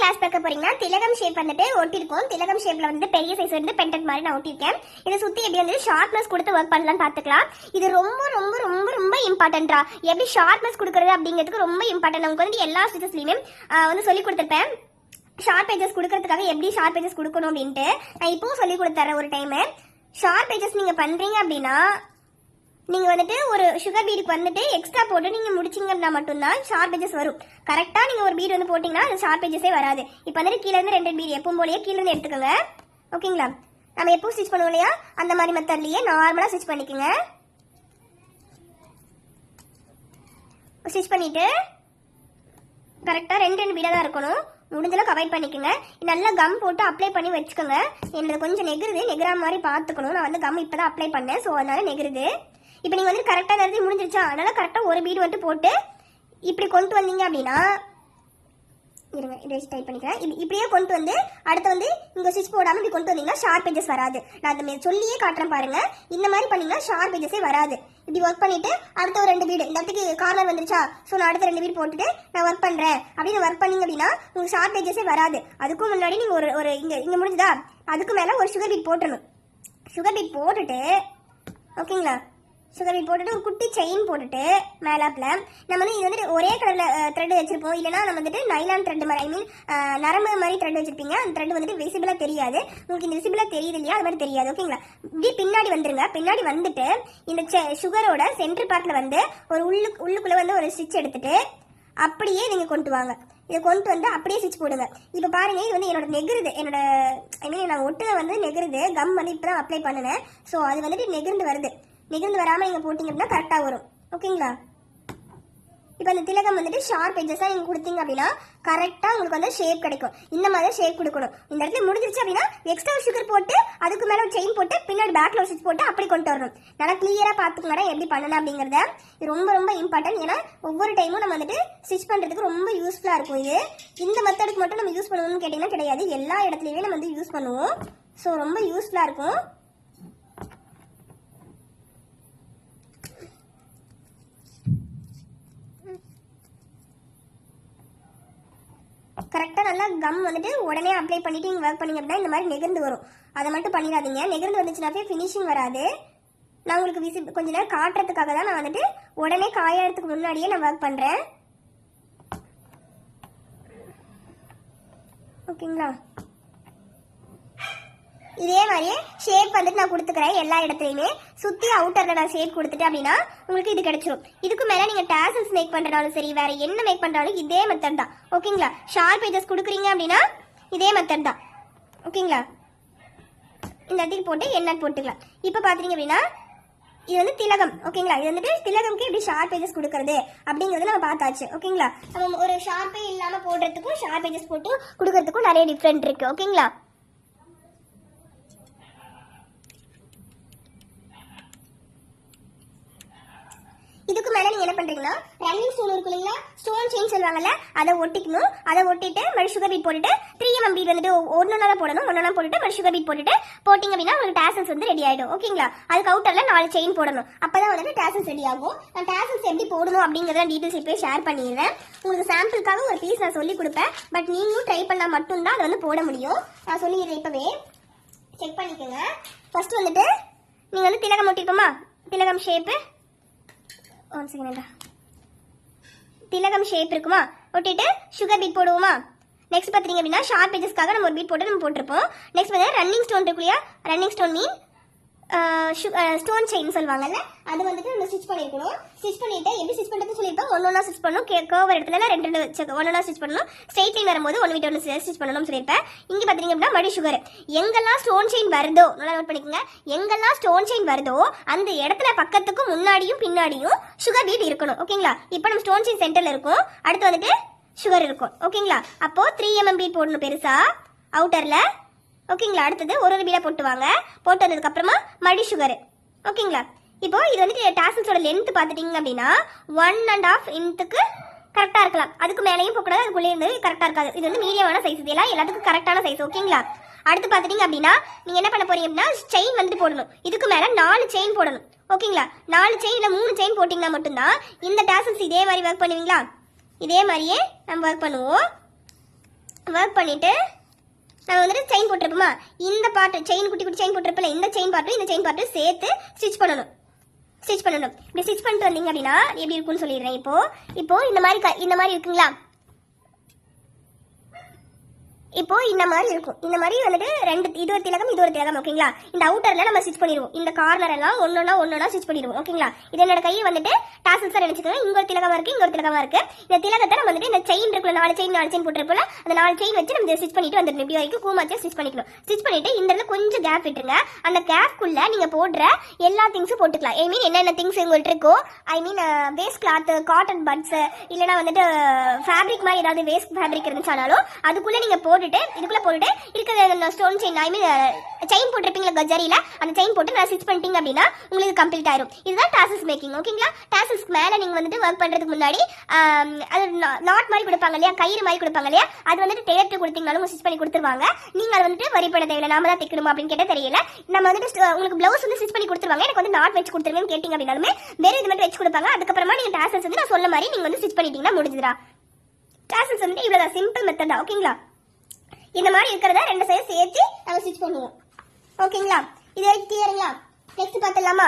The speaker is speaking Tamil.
கிளாஸ் பார்க்க போறீங்கன்னா திலகம் ஷேப் வந்துட்டு ஒட்டிருக்கோம். திலகம் ஷேப்ல வந்து பெரிய சைஸ் வந்து பெண்டன்ட் மாதிரி நான் ஒட்டிருக்கேன். இதை சுத்தி எப்படி வந்து ஷார்ப்னஸ் கொடுத்து ஒர்க் பண்ணலாம்னு பாத்துக்கலாம். இது ரொம்ப ரொம்ப ரொம்ப ரொம்ப இம்பார்ட்டன்டா. எப்படி ஷார்ப்னஸ் கொடுக்கறது அப்படிங்கிறதுக்கு ரொம்ப இம்பார்ட்டன்ட். உங்களுக்கு வந்து எல்லா ஸ்டிச்சஸ்லயுமே வந்து சொல்லி கொடுத்துருப்பேன். ஷார்ப் எஜஸ் கொடுக்கறதுக்காக எப்படி ஷார்ப் எஜஸ் கொடுக்கணும் அப்படின்ட்டு நான் இப்பவும் சொல்லி கொடுத்துறேன் ஒரு டைம். ஷார்ப் எஜஸ் நீங்க பண்றீங்க அப்படின்னா நீங்க வந்துட்டு ஒரு சுகர் பீடுக்கு வந்துட்டு எக்ஸ்ட்ரா போட்டு நீங்க முடிச்சீங்க அப்படின்னா மட்டும்தான் ஷார்ப் எஜஸ் வரும். கரெக்டா நீங்க ஒரு பீடு வந்து போட்டீங்கன்னா அது ஷார்ப் எஜஸே வராது. இப்போ வந்துட்டு கீழ இருந்து 2 பீடு எப்பவும் போலயே கீழ இருந்து எடுத்துக்கோங்க. ஓகேங்களா? நம்ம எப்போ ஸ்டிச் பண்ணுவோம் இல்லையா அந்த மாதிரி மெத்தட்லயே நார்மலா ஸ்டிச் பண்ணிக்கோங்க. ஸ்டிச் பண்ணிட்டு கரெக்டா 2 பீடா தான் இருக்கணும். முடிஞ்சளவுக்கு அவாய்ட் பண்ணிக்கோங்க. நல்லா கம் போட்டு அப்ளை பண்ணி வச்சுக்கோங்க. என்னது கொஞ்சம் நெகிருது, நெகிரா மாதிரி பார்த்துக்கணும். நான் வந்து கம் இப்போதான் அப்ளை பண்ணேன், ஸோ அதனால நெகிருது. இப்போ நீங்கள் வந்து கரெக்டாக நேரத்தில் முடிஞ்சிருச்சா, அதனால கரெக்டாக ஒரு பீடு வந்துட்டு போட்டு இப்படி கொண்டு வந்தீங்க அப்படின்னா இருங்க இதை டைப் பண்ணிக்கிறேன். இப்படியே கொண்டு வந்து அடுத்து வந்து இங்கே ஸ்டிச் போடாமல் இப்படி கொண்டு வந்தீங்கன்னா ஷார்ப் எஜஸ் வராது. நான் அந்த சொல்லியே காட்டுறேன் பாருங்க. இந்த மாதிரி பண்ணீங்கன்னா ஷார்ப் எஜஸே வராது. இப்படி ஒர்க் பண்ணிட்டு அடுத்த ஒரு 2 பீடு இந்த இடத்துக்கு கார்னர் வந்துருச்சா, ஸோ நான் அடுத்த 2 பீடு போட்டுட்டு நான் ஒர்க் பண்ணுறேன் அப்படின்னு ஒர்க் பண்ணீங்க அப்படின்னா உங்களுக்கு ஷார்ப் எஜஸே வராது. அதுக்கும் முன்னாடி நீங்கள் ஒரு இங்கே முடிஞ்சுதா, அதுக்கு மேலே ஒரு சுகர் பீட் போட்டுடணும். சுகர் பீட் போட்டுட்டு ஓகேங்களா, சுகர் பீட் போட்டுட்டு ஒரு குட்டி செயின் போட்டுட்டு மேலாப்ல நம்ம வந்து இது வந்துட்டு ஒரே கலரில் த்ரெட் வச்சிருப்போம். இல்லைனா நம்ம வந்துட்டு நைலான் த்ரெட் மாதிரி நரம்பு மாதிரி த்ரெட் வச்சிருப்பீங்க. அந்த த்ரெட் வந்துட்டு விசிபிளாக தெரியாது. உங்களுக்கு இந்த விசிபிளாக தெரியுது இல்லையா, அது மாதிரி தெரியாது. ஓகேங்களா? இப்படி பின்னாடி வந்துருங்க. பின்னாடி வந்துட்டு இந்த சுகரோட சென்டர் பார்ட்ல வந்து ஒரு உள்ளுக்குள்ள வந்து ஒரு ஸ்டிச் எடுத்துட்டு அப்படியே நீங்க கொண்டு வாங்க. இதை கொண்டு வந்து அப்படியே ஸ்டிச் போடுங்க. இப்போ பாருங்க, இது வந்து என்னோட நெகிருது, என்னோட நான் ஒட்டுத வந்து நெகிருது. கம் வந்து இப்பதான் அப்ளை பண்ணினேன், ஸோ அது வந்துட்டு நெகிர்ந்து வருது. நெகிழ்ந்து வராமல் நீங்கள் போட்டிங்க அப்படின்னா கரெக்டாக வரும். ஓகேங்களா? இப்போ அந்த திலகம் வந்துட்டு ஷார்ப் எஜஸாக நீங்கள் கொடுத்தீங்க அப்படின்னா கரெக்டாக உங்களுக்கு வந்து ஷேப் கிடைக்கும். இந்த மாதிரி ஷேப் கொடுக்கணும். இந்த இடத்துல முடிஞ்சிருச்சு அப்படின்னா எக்ஸ்ட்ரா சுகர் போட்டு அதுக்கு மேலே ஒரு செயின் போட்டு பின்னாடி பேக்கில் ஒரு ஸ்டிச் போட்டு அப்படி கொண்டு வரணும். நல்லா கிளியராக பார்த்துக்கோங்க எப்படி பண்ணணும் அப்படிங்கிறத. இது ரொம்ப ரொம்ப இம்பார்ட்டன்ட். ஏன்னா ஒவ்வொரு டைமும் நம்ம வந்துட்டு ஸ்டிச் பண்ணுறதுக்கு ரொம்ப யூஸ்ஃபுல்லாக இருக்கும். இது இந்த மெத்தடுக்கு மட்டும் நம்ம யூஸ் பண்ணணும்னு கேட்டிங்கன்னா கிடையாது, எல்லா இடத்துலையுமே நம்ம வந்து யூஸ் பண்ணுவோம். ஸோ ரொம்ப யூஸ்ஃபுல்லாக இருக்கும். கரெக்டாக நல்லா கம் வந்துட்டு உடனே அப்ளை பண்ணிட்டு நீங்கள் ஒர்க் பண்ணிங்க அப்படின்னா இந்த மாதிரி நெகிர்ந்து வரும். அதை மட்டும் பண்ணிடாதீங்க. நெகிர்ந்து வந்துச்சுனாவே ஃபினிஷிங் வராது. நான் உங்களுக்கு கொஞ்ச நேரம் காட்டுறதுக்காக தான் நான் வந்துட்டு உடனே காயறதுக்கு முன்னாடியே நான் ஒர்க் பண்ணுறேன். ஓகேங்களா? இதே மாதிரியே ஷேப் வந்துட்டு நான் கொடுத்துக்கிறேன் எல்லா இடத்துலையுமே. சுற்றி அவுட்டரில் நான் ஷேப் கொடுத்துட்டு அப்படின்னா உங்களுக்கு இது கிடைச்சிரும். இதுக்கு மேலே நீங்கள் டேசல்ஸ் மேக் பண்ணுறனாலும் சரி, வேற என்ன மேக் பண்ணுறாலும் இதே மெத்தட் தான். ஓகேங்களா? ஷார்ப் எஜஸ் கொடுக்குறீங்க அப்படின்னா இதே மெத்தட் தான். ஓகேங்களா? இந்த இடத்துக்கு போட்டு என்ன போட்டுக்கலாம். இப்போ பார்த்தீங்க அப்படின்னா இது வந்து திலகம். ஓகேங்களா? இது வந்துட்டு திலகம்க்கு எப்படி ஷார்ப் எஜஸ் கொடுக்கறது அப்படிங்கிறது நம்ம பார்த்தாச்சு. ஓகேங்களா? நம்ம ஒரு ஷார்ப்பே இல்லாமல் போடுறதுக்கும் ஷார்ப் எஜஸ் போட்டு கொடுக்கறதுக்கும் நிறைய டிஃப்ரெண்ட் இருக்கு. ஓகேங்களா? இதுக்கு மேல நீங்க என்ன பண்றீங்கன்னா ரன்னிங் ஸ்டோன் இருக்கு இல்லைங்களா, ஸ்டோன் செயின் சொல்லுவாங்கல்ல, அதை ஒட்டிக்கணும். அதை ஒட்டிட்டு மறு சுகர் பீட் போட்டுட்டு 3mm பீட் வந்துட்டு ஒன்னொன்னா போடணும். ஒன்னொன்னா போட்டுட்டு மறு சுகர் பீட் போட்டுட்டு போட்டிங்க அப்படின்னா உங்களுக்கு டேசல்ஸ் வந்து ரெடி ஆயிடும். ஓகேங்களா? அதுக்கு அவுட்டர்ல 4 செயின் போடணும். அப்பதான் வந்துட்டு டேசல்ஸ் ரெடி ஆகும். நான் டேசல்ஸ் எப்படி போடணும் அப்படிங்கறத டீடைல்ஸ் இப்பவே ஷேர் பண்ணிடுறேன். உங்களுக்கு சாம்பிளுக்காக ஒரு பீஸ் நான் சொல்லி கொடுப்பேன். பட் நீங்களும் ட்ரை பண்ணா மட்டும்தான் அதை வந்து போட முடியும். நான் சொல்லிடுறேன், இப்பவே செக் பண்ணிக்கோங்க. ஃபர்ஸ்ட் வந்துட்டு நீங்க வந்து திலகம் ஒட்டிருப்போமா, திலகம் ஷேப்பு திலகம் ஷேப் இருக்குமா, ஒட்டிட்டு சுகர் பீட் போடுவோமா. நெக்ஸ்ட் பாத்தீங்க அப்படின்னா ஷார்ப் எஜஸ்க்காக நம்ம ஒரு பீட் போட்டு நம்ம போட்டிருப்போம். நெக்ஸ்ட் வந்து ரன்னிங் ஸ்டோன் இருக்கு இல்லையா, ரன்னிங் ஸ்டோன் மீன் ஸ்டோன் செயின் சொல்லுவாங்கல்ல, அது வந்துட்டு நம்ம ஸ்டிச் பண்ணிருக்கணும். ஸ்டிச் பண்ணிட்டு எப்படி ஸ்டிச் பண்றது சொல்லிருப்போம். ஒன்னொன்னா ஸ்டிச் பண்ணணும். கர்வ் இடத்துல 2 ஒன்னொன்னா ஸ்டிச் பண்ணணும். ஸ்ட்ரெயிட் லைன் வரும்போது ஒன்று விட்டு ஒன்று ஸ்டிச் பண்ணணும்னு சொல்லியிருப்பேன். இங்க பாத்தீங்க அப்படின்னா மடி சுகர் எங்கெல்லாம் ஸ்டோன் செயின் வருதோ நல்லா நோட் பண்ணிக்கோங்க. எங்கெல்லாம் ஸ்டோன் செயின் வருதோ அந்த இடத்துல பக்கத்துக்கும் முன்னாடியும் பின்னாடியும் சுகர் பீட் இருக்கணும். ஓகேங்களா? இப்போ நம்ம ஸ்டோன் செயின் சென்டர்ல இருக்கும், அடுத்து வந்துட்டு சுகர் இருக்கும். ஓகேங்களா? அப்போ 3mm பீட் போடணும் பெருசா அவுட்டர்ல. ஓகேங்களா? அடுத்தது ஒரு பீடா போட்டுவாங்க. போட்டு வந்ததுக்கு அப்புறமா மடி சுகர். ஓகேங்களா? இப்போ இது வந்துட்டு டாசல்ஸோட லென்த் பார்த்துட்டீங்க அப்படின்னா 1.5 இன்ச்சுக்கு கரெக்டா இருக்கலாம். அதுக்கு மேலேயும் போக்கூடாது, அதுக்குள்ளே இருந்து கரெக்டா இருக்காது. இது வந்து மீடியமான சைஸ். இதெல்லாம் எல்லாத்துக்கும் கரெக்டான சைஸ். ஓகேங்களா? அடுத்து பார்த்துட்டீங்க அப்படின்னா நீங்க என்ன பண்ண போறீங்க அப்படின்னா செயின் வந்துட்டு போடணும். இதுக்கு மேல 4 செயின் போடணும். ஓகேங்களா? 4 செயின் இல்ல 3 செயின் போட்டீங்கன்னா மட்டும்தான் இந்த டாசல்ஸ் இதே மாதிரி ஒர்க் பண்ணுவீங்களா. இதே மாதிரியே நம்ம ஒர்க் பண்ணுவோம். ஒர்க் பண்ணிட்டு நம்ம வந்துட்டு செயின் போட்டிருப்போமா, இந்த பார்ட் செயின் குட்டி குட்டி செயின் போட்டிருப்பல, இந்த செயின் பார்ட்டும் இந்த செயின் பார்ட்டும் சேர்த்து ஸ்டிச் பண்ணணும். இப்படி ஸ்டிச் பண்ணிட்டு வந்தீங்க அப்படின்னா எப்படி இருக்கும்னு சொல்லிடுறேன். இப்போ இந்த மாதிரி இருக்குங்களா, இப்போ இந்த மாதிரி இருக்கும். இந்த மாதிரி வந்துட்டு ரெண்டு, இது ஒரு திலகம் இது ஒரு திலகம். ஓகேங்களா, இந்த அவுட்டர்ல நம்ம ஸ்டிச் பண்ணிடுவோம். இந்த கார்னர் எல்லாம் ஒன்னொன்னா ஸ்டிச் பண்ணிடுவோம். ஓகேங்களா, இது என்னோட கையை வந்துட்டு டாசல்ஸா நினைச்சுக்கோங்க. இங்க ஒரு திலகமா இருக்கு, இங்க ஒரு திலகமா இருக்கு. இந்த திலகத்தை நம்ம வந்துட்டு இந்த செயின் இருக்குல்ல, 4 செயின் போட்டுருப்போம், அந்த 4 செயின் வச்சு நம்ம ஸ்டிச் பண்ணிட்டு வந்துடணும். இப்படி வரைக்கும் கூமாச்சா ஸ்டிச் பண்ணிக்கணும். ஸ்டிச் பண்ணிட்டு இந்த இடத்துல கொஞ்சம் கேப் விட்டுருங்க. அந்த கேப்குள்ள நீங்க போடுற எல்லா திங்ஸும் போட்டுக்கலாம். ஐ மீன் என்னென்ன திங்ஸ் உங்கள்கிட்ட இருக்கோ, ஐ மீன் வேஸ்ட் கிளாத், காட்டன் பட்ஸ், இல்லைன்னா வந்துட்டு ஃபேப்ரிக் மாதிரி ஏதாவது வேஸ்ட் ஃபேப்ரிக் இருந்துச்சானாலும் அதுக்குள்ள நீங்க இதுக்குள்ள போட்டுட்டு இருக்கிற ஸ்டோன் செயின், ஐ மீன் செயின் போட்டிருப்பீங்களா கஜரியில, அந்த செயின் போட்டு நான் ஸ்டிச் பண்ணிட்டீங்க அப்படின்னா உங்களுக்கு கம்ப்ளீட் ஆயிரும். இதுதான் டாசல்ஸ் மேக்கிங். ஓகேங்களா, டாசல்ஸ்க்கு மேல நீங்க வந்துட்டு ஒர்க் பண்றதுக்கு முன்னாடி அது நாட் மாதிரி கொடுப்பாங்க இல்லையா, கயிறு மாதிரி கொடுப்பாங்க இல்லையா, அது வந்துட்டு டேரக்ட் கொடுத்தீங்கனாலும் ஸ்டிச் பண்ணி கொடுத்துருவாங்க. நீங்க அதை வந்துட்டு வரி பண்ண தேவையில்லை, நாம தான் தைக்கணுமா அப்படின்னு கேட்ட தெரியல. நம்ம வந்துட்டு உங்களுக்கு பிளவுஸ் வந்து ஸ்டிச் பண்ணி கொடுத்துருவாங்க, எனக்கு வந்து நாட் வச்சு கொடுத்துருங்கன்னு கேட்டீங்க அப்படின்னாலுமே வெறும் இது மட்டும் வச்சு கொடுப்பாங்க. அதுக்கப்புறமா நீங்க டாசல்ஸ் வந்து நான் சொன்ன மாதிரி நீங்க வந்து ஸ்டிச் பண்ணிட்டீங்கன்னா முடிஞ்சுதா. டாசல்ஸ் வந்துட்டு இவ்வளவுதான், சிம்பிள் மெத்தட் தான். ஓகேங்களா, இந்த மாதிரி இருக்கிறத 2 சைடு சேர்த்து நம்ம ஸ்டிச் பண்ணுவோம். ஓகேங்களா, இது வரைக்கும் கிளியருங்களா? நெக்ஸ்ட் பார்த்துடலாமா?